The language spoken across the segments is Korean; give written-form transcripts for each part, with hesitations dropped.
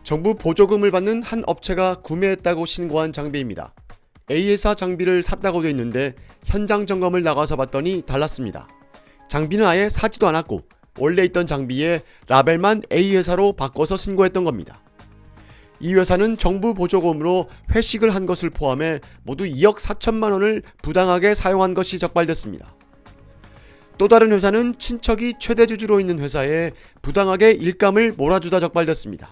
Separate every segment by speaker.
Speaker 1: 정부 보조금을 받는 한 업체가 구매했다고 신고한 장비입니다. A회사 장비를 샀다고 돼 있는데 현장 점검을 나가서 봤더니 달랐습니다. 장비는 아예 사지도 않았고 원래 있던 장비에 라벨만 A회사로 바꿔서 신고했던 겁니다. 이 회사는 정부 보조금으로 회식을 한 것을 포함해 모두 2억 4천만 원을 부당하게 사용한 것이 적발됐습니다. 또 다른 회사는 친척이 최대 주주로 있는 회사에 부당하게 일감을 몰아주다 적발됐습니다.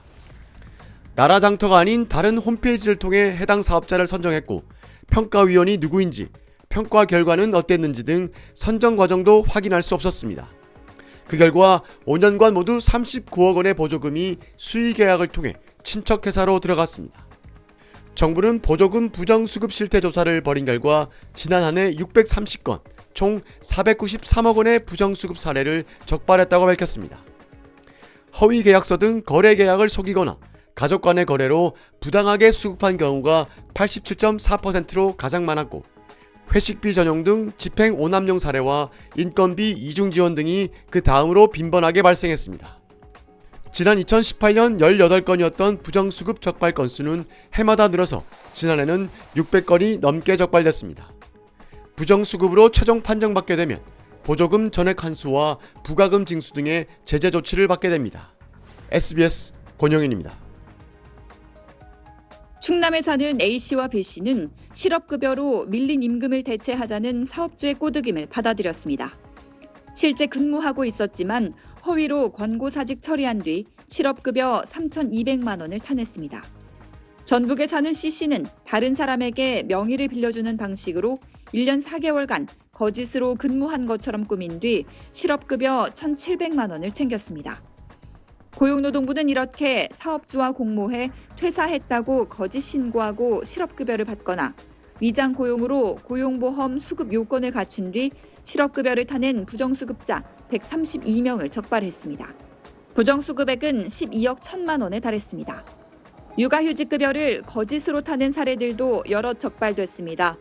Speaker 1: 나라 장터가 아닌 다른 홈페이지를 통해 해당 사업자를 선정했고 평가위원이 누구인지, 평가 결과는 어땠는지 등 선정 과정도 확인할 수 없었습니다. 그 결과 5년간 모두 39억 원의 보조금이 수의 계약을 통해 친척 회사로 들어갔습니다. 정부는 보조금 부정수급 실태 조사를 벌인 결과 지난 한 해 630건, 총 493억 원의 부정수급 사례를 적발했다고 밝혔습니다. 허위 계약서 등 거래 계약을 속이거나 가족 간의 거래로 부당하게 수급한 경우가 87.4%로 가장 많았고 회식비 전용 등 집행 오남용 사례와 인건비 이중 지원 등이 그 다음으로 빈번하게 발생했습니다. 지난 2018년 18건이었던 부정수급 적발 건수는 해마다 늘어서 지난해는 600건이 넘게 적발됐습니다. 부정수급으로 최종 판정받게 되면 보조금 전액 환수와 부가금 징수 등의 제재 조치를 받게 됩니다. SBS 권영인입니다.
Speaker 2: 충남에 사는 A씨와 B씨는 실업급여로 밀린 임금을 대체하자는 사업주의 꼬드김을 받아들였습니다. 실제 근무하고 있었지만 허위로 권고사직 처리한 뒤 실업급여 3,200만 원을 타냈습니다. 전북에 사는 C씨는 다른 사람에게 명의를 빌려주는 방식으로 1년 4개월간 거짓으로 근무한 것처럼 꾸민 뒤 실업급여 1,700만 원을 챙겼습니다. 고용노동부는 이렇게 사업주와 공모해 퇴사했다고 거짓 신고하고 실업급여를 받거나 위장 고용으로 고용보험 수급 요건을 갖춘 뒤 실업급여를 타낸 부정수급자 132명을 적발했습니다. 부정수급액은 12억 1천만 원에 달했습니다. 육아휴직급여를 거짓으로 타낸 사례들도 여럿 적발됐습니다.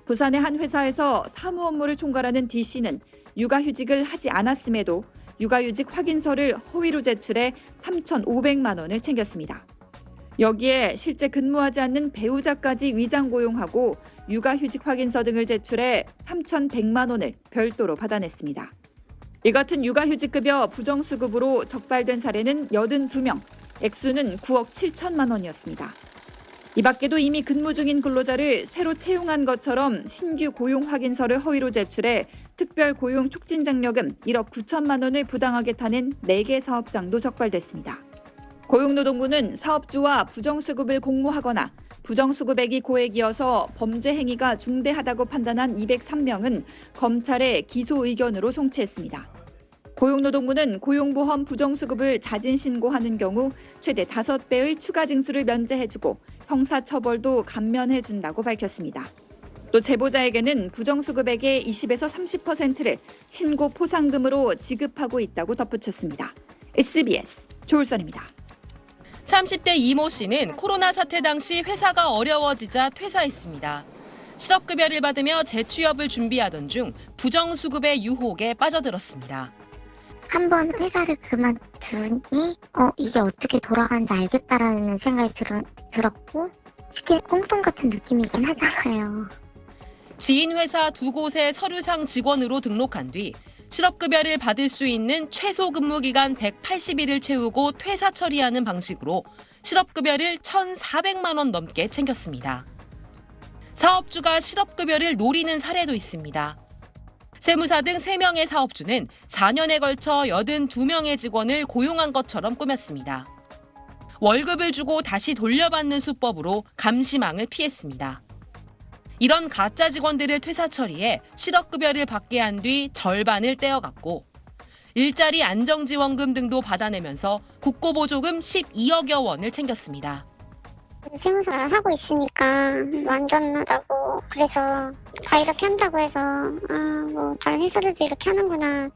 Speaker 2: 부산의 한 회사에서 사무 업무를 총괄하는 D씨는 육아휴직을 하지 않았음에도 육아휴직 확인서를 허위로 제출해 3,500만 원을 챙겼습니다. 여기에 실제 근무하지 않는 배우자까지 위장 고용하고 육아휴직 확인서 등을 제출해 3,100만 원을 별도로 받아냈습니다. 이 같은 육아휴직급여 부정수급으로 적발된 사례는 82명, 액수는 9억 7천만 원이었습니다. 이 밖에도 이미 근무 중인 근로자를 새로 채용한 것처럼 신규 고용 확인서를 허위로 제출해 특별 고용 촉진 장려금 1억 9천만 원을 부당하게 타낸 4개 사업장도 적발됐습니다. 고용노동부는 사업주와 부정수급을 공모하거나 부정수급액이 고액이어서 범죄 행위가 중대하다고 판단한 203명은 검찰에 기소 의견으로 송치했습니다. 고용노동부는 고용보험 부정수급을 자진 신고하는 경우 최대 5배의 추가 징수를 면제해주고 형사처벌도 감면해준다고 밝혔습니다. 또 제보자에게는 부정수급액의 20에서 30%를 신고 포상금으로 지급하고 있다고 덧붙였습니다. SBS 조울선입니다.
Speaker 3: 30대 이모 씨는 코로나 사태 당시 회사가 어려워지자 퇴사했습니다. 실업급여를 받으며 재취업을 준비하던 중 부정수급의 유혹에 빠져들었습니다.
Speaker 4: 한번 회사를 그만두니 이게 어떻게 돌아가는지 알겠다라는 생각이 들었고 이게 꽁돈 같은 느낌이긴 하잖아요.
Speaker 3: 지인 회사 2곳의 서류상 직원으로 등록한 뒤 실업급여를 받을 수 있는 최소 근무 기간 180일을 채우고 퇴사 처리하는 방식으로 실업급여를 1,400만 원 넘게 챙겼습니다. 사업주가 실업급여를 노리는 사례도 있습니다. 세무사 등 3명의 사업주는 4년에 걸쳐 82명의 직원을 고용한 것처럼 꾸몄습니다. 월급을 주고 다시 돌려받는 수법으로 감시망을 피했습니다. 이런 가짜 직원들을 퇴사 처리해 실업급여를 받게 한 뒤 절반을 떼어갔고 일자리 안정지원금 등도 받아내면서 국고보조금 12억여 원을 챙겼습니다.
Speaker 4: 세무사 하고 있으니까 완전하다고 그래서 다 이렇게 한다고 해서 다른 회사들도 이렇게 하는구나.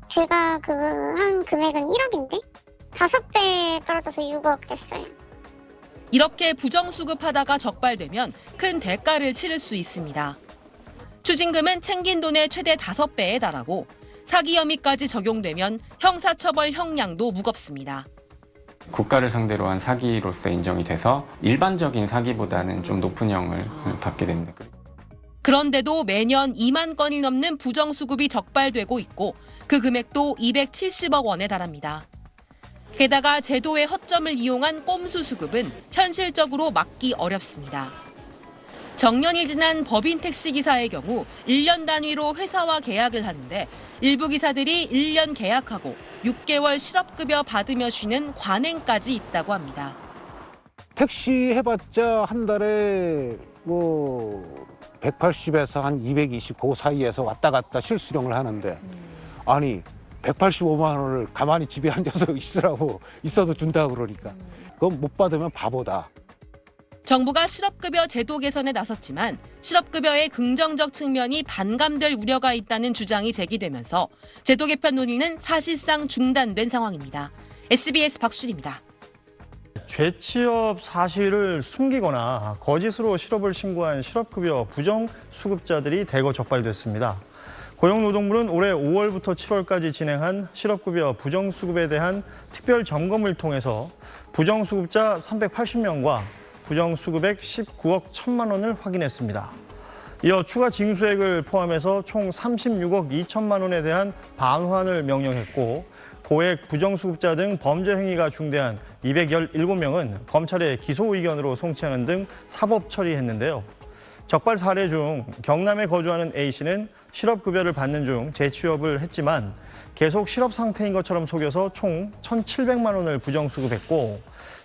Speaker 4: 제가 한 금액은 1억인데 5배 떨어져서 6억 됐어요.
Speaker 3: 이렇게 부정수급하다가 적발되면 큰 대가를 치를 수 있습니다. 추징금은 챙긴 돈의 최대 5배에 달하고 사기 혐의까지 적용되면 형사처벌 형량도 무겁습니다.
Speaker 5: 국가를 상대로 한 사기로서 인정이 돼서 일반적인 사기보다는 좀 높은 형을 받게 됩니다.
Speaker 3: 그런데도 매년 2만 건이 넘는 부정수급이 적발되고 있고 그 금액도 270억 원에 달합니다. 게다가 제도의 허점을 이용한 꼼수 수급은 현실적으로 막기 어렵습니다. 정년이 지난 법인 택시기사의 경우 1년 단위로 회사와 계약을 하는데 일부 기사들이 1년 계약하고 6개월 실업급여 받으며 쉬는 관행까지 있다고 합니다.
Speaker 6: 택시 해봤자 한 달에 뭐 180에서 한 220 그 사이에서 왔다 갔다 실수령을 하는데 아니 185만 원을 가만히 집에 앉아서 있어도 준다고 그러니까 그건 못 받으면 바보다.
Speaker 3: 정부가 실업급여 제도 개선에 나섰지만 실업급여의 긍정적 측면이 반감될 우려가 있다는 주장이 제기되면서 제도 개편 논의는 사실상 중단된 상황입니다. SBS 박수리입니다.
Speaker 7: 재취업 사실을 숨기거나 거짓으로 실업을 신고한 실업급여 부정수급자들이 대거 적발됐습니다. 고용노동부는 올해 5월부터 7월까지 진행한 실업급여 부정수급에 대한 특별 점검을 통해서 부정수급자 380명과 부정수급액 19억 1천만 원을 확인했습니다. 이어 추가 징수액을 포함해서 총 36억 2천만 원에 대한 반환을 명령했고 고액 부정수급자 등 범죄 행위가 중대한 217명은 검찰에 기소 의견으로 송치하는 등 사법 처리했는데요. 적발 사례 중 경남에 거주하는 A씨는 실업급여를 받는 중 재취업을 했지만 계속 실업 상태인 것처럼 속여서 총 1,700만 원을 부정수급했고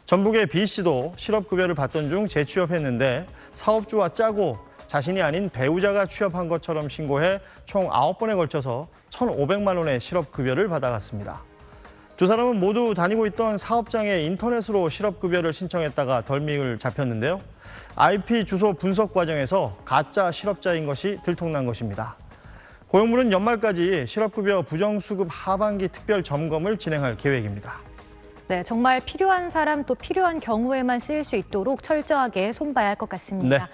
Speaker 7: 전북의 B씨도 실업급여를 받던 중 재취업했는데 사업주와 짜고 자신이 아닌 배우자가 취업한 것처럼 신고해 총 9번에 걸쳐서 1,500만 원의 실업급여를 받아갔습니다. 두 사람은 모두 다니고 있던 사업장에 인터넷으로 실업급여를 신청했다가 덜미를 잡혔는데요. IP 주소 분석 과정에서 가짜 실업자인 것이 들통난 것입니다. 고용부는 연말까지 실업급여 부정수급 하반기 특별 점검을 진행할 계획입니다.
Speaker 8: 네, 정말 필요한 사람 또 필요한 경우에만 쓰일 수 있도록 철저하게 손봐야 할 것 같습니다.
Speaker 7: 네.